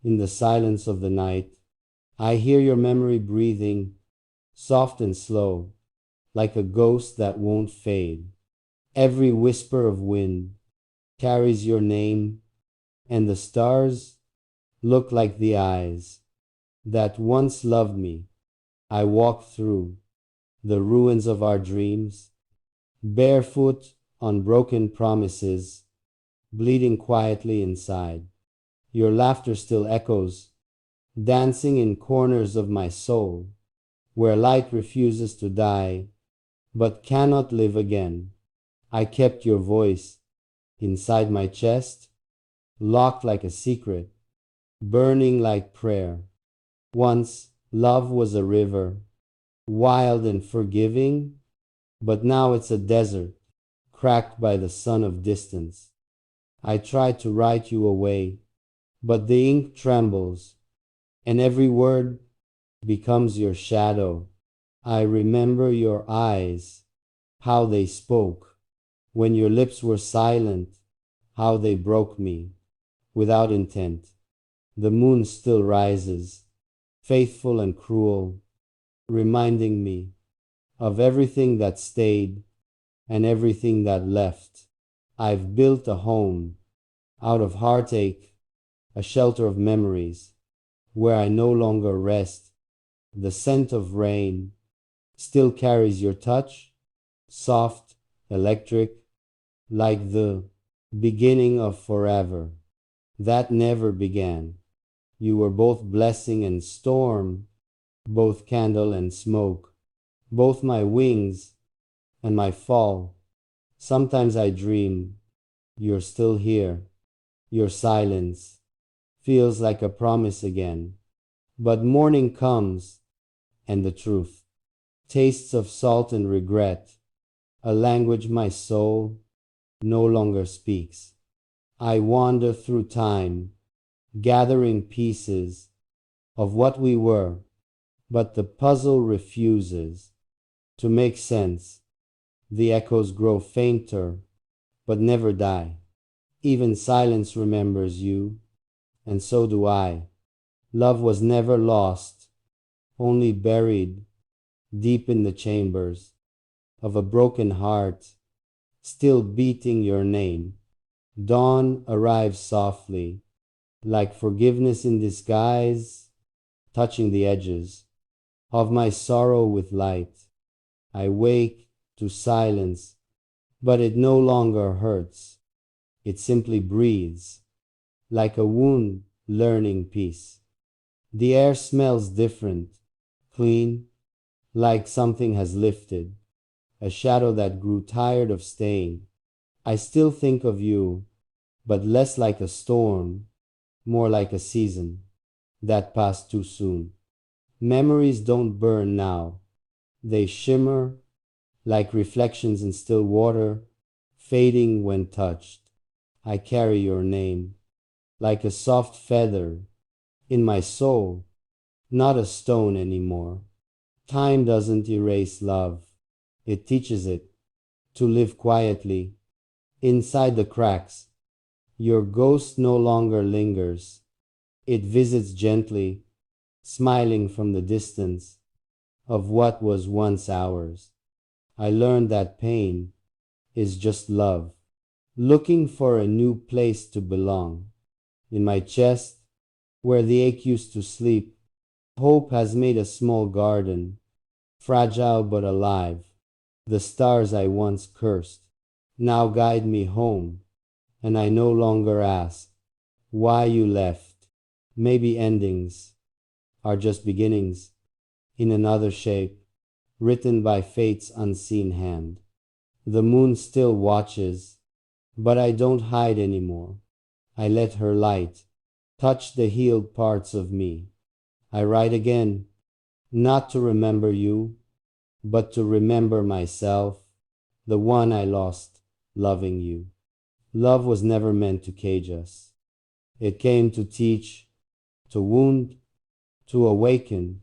In the silence of the night, I hear your memory breathing, soft and slow, like a ghost that won't fade. Every whisper of wind carries your name, and the stars look like the eyes that once loved me. I walk through the ruins of our dreams, barefoot on broken promises, bleeding quietly inside. Your laughter still echoes, dancing in corners of my soul, where light refuses to die, but cannot live again. I kept your voice inside my chest, locked like a secret, burning like prayer. Once, love was a river, wild and forgiving, but now it's a desert, cracked by the sun of distance. I try to write you away, but the ink trembles, and every word becomes your shadow. I remember your eyes, how they spoke, when your lips were silent, how they broke me, without intent. The moon still rises, faithful and cruel, reminding me of everything that stayed and everything that left. I've built a home out of heartache, a shelter of memories, where I no longer rest. The scent of rain still carries your touch, soft, electric, like the beginning of forever that never began. You were both blessing and storm, both candle and smoke, both my wings and my fall. Sometimes I dream you're still here. Your silence feels like a promise again. But morning comes, and the truth tastes of salt and regret, a language my soul no longer speaks. I wander through time, gathering pieces of what we were, but the puzzle refuses to make sense. The echoes grow fainter, but never die. Even silence remembers you, and so do I. Love was never lost, only buried deep in the chambers of a broken heart, still beating your name. Dawn arrives softly, like forgiveness in disguise, touching the edges of my sorrow with light. I wake to silence, but it no longer hurts. It simply breathes, like a wound learning peace. The air smells different, clean, like something has lifted, a shadow that grew tired of staying. I still think of you, but less like a storm, more like a season that passed too soon. Memories don't burn now. They shimmer like reflections in still water, fading when touched. I carry your name like a soft feather in my soul, not a stone anymore. Time doesn't erase love. It teaches it to live quietly inside the cracks. Your ghost no longer lingers. It visits gently, smiling from the distance of what was once ours. I learned that pain is just love, looking for a new place to belong. In my chest, where the ache used to sleep, hope has made a small garden, fragile but alive. The stars I once cursed now guide me home, and I no longer ask why you left. Maybe endings are just beginnings in another shape, written by fate's unseen hand. The moon still watches, but I don't hide anymore. I let her light touch the healed parts of me. I write again, not to remember you, but to remember myself, the one I lost loving you. Love was never meant to cage us. It came to teach, to wound, to awaken.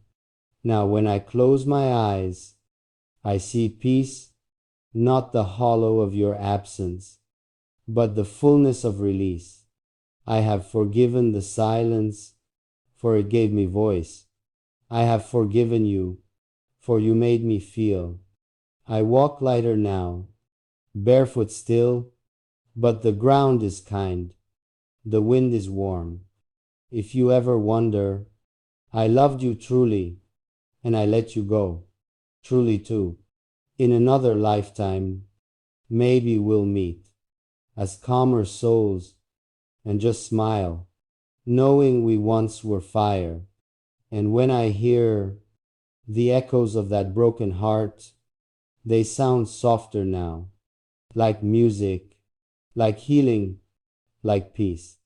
Now when I close my eyes, I see peace, not the hollow of your absence, but the fullness of release. I have forgiven the silence for it gave me voice. I have forgiven you, for you made me feel. I walk lighter now, barefoot still, but the ground is kind, the wind is warm. If you ever wonder, I loved you truly, and I let you go, truly too. In another lifetime, maybe we'll meet as calmer souls and just smile, knowing we once were fire. And when I hear the echoes of that broken heart, they sound softer now, like music, like healing, like peace.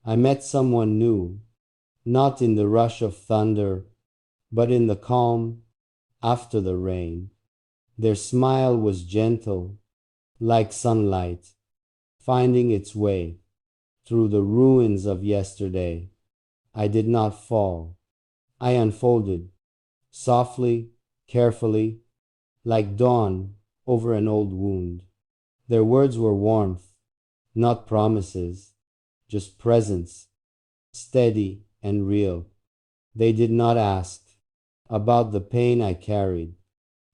I met someone new, not in the rush of thunder, but in the calm after the rain. Their smile was gentle, like sunlight, finding its way through the ruins of yesterday. I did not fall. I unfolded, softly, carefully, like dawn over an old wound. Their words were warmth, not promises, just presence, steady and real. They did not ask about the pain I carried.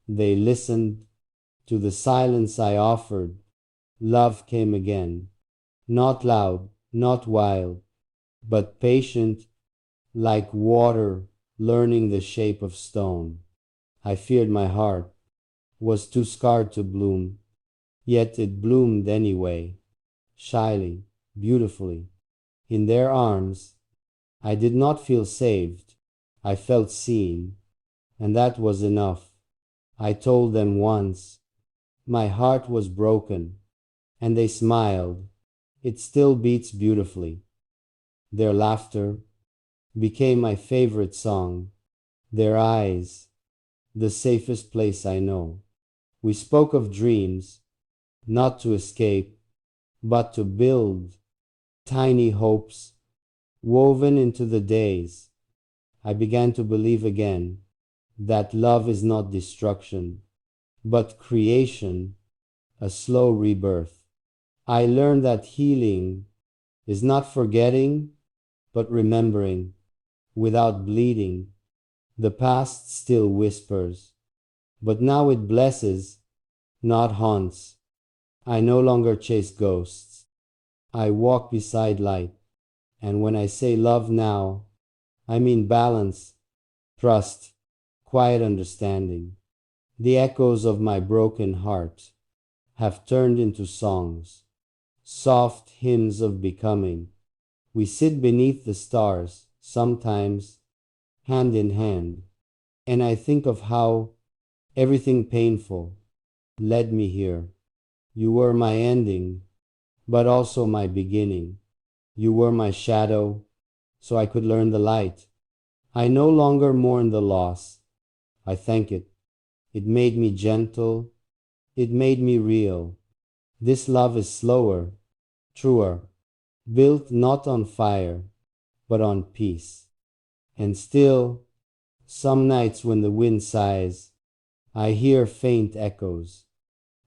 They listened to the silence I offered. Love came again, not loud, not wild, but patient, like water learning the shape of stone. I feared my heart was too scarred to bloom, yet it bloomed anyway, shyly, beautifully. In their arms, I did not feel saved. I felt seen, and that was enough. I told them once my heart was broken, and they smiled. It still beats beautifully. Their laughter became my favorite song. Their eyes, the safest place I know. We spoke of dreams, not to escape, but to build tiny hopes woven into the days. I began to believe again that love is not destruction, but creation, a slow rebirth. I learned that healing is not forgetting, but remembering. Without bleeding, the past still whispers, but now it blesses, not haunts. I no longer chase ghosts. I walk beside light, and when I say love now, I mean balance, trust, quiet understanding. The echoes of my broken heart have turned into songs, soft hymns of becoming. We sit beneath the stars, sometimes hand in hand, and I think of how everything painful led me here. You were my ending, but also my beginning. You were my shadow, so I could learn the light. I no longer mourn the loss. I thank it. It made me gentle. It made me real. This love is slower, truer, built not on fire, but on peace. And still, some nights when the wind sighs, I hear faint echoes,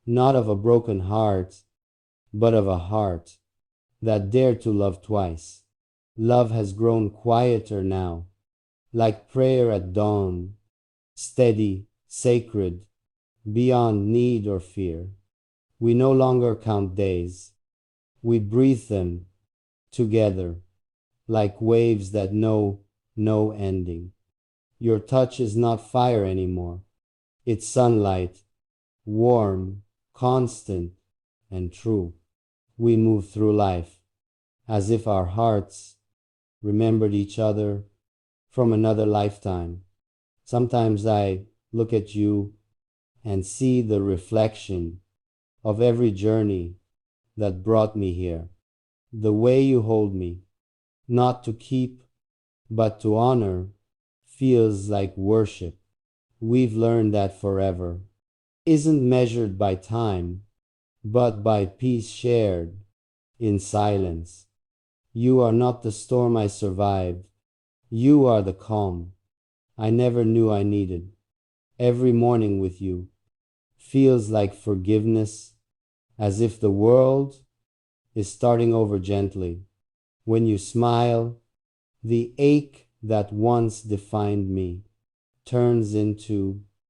not of a broken heart, but of a heart that dared to love twice. Love has grown quieter now, like prayer at dawn, steady, sacred, beyond need or fear. We no longer count days. We breathe them together, like waves that know no ending. Your touch is not fire anymore. It's sunlight, warm, constant, and true. We move through life as if our hearts remembered each other from another lifetime. Sometimes I look at you and see the reflection of every journey that brought me here. The way you hold me, not to keep, but to honor, feels like worship. We've learned that forever isn't measured by time, but by peace shared in silence. You are not the storm I survived. You are the calm I never knew I needed. Every morning with you feels like forgiveness, as if the world is starting over gently. When you smile, the ache that once defined me turns into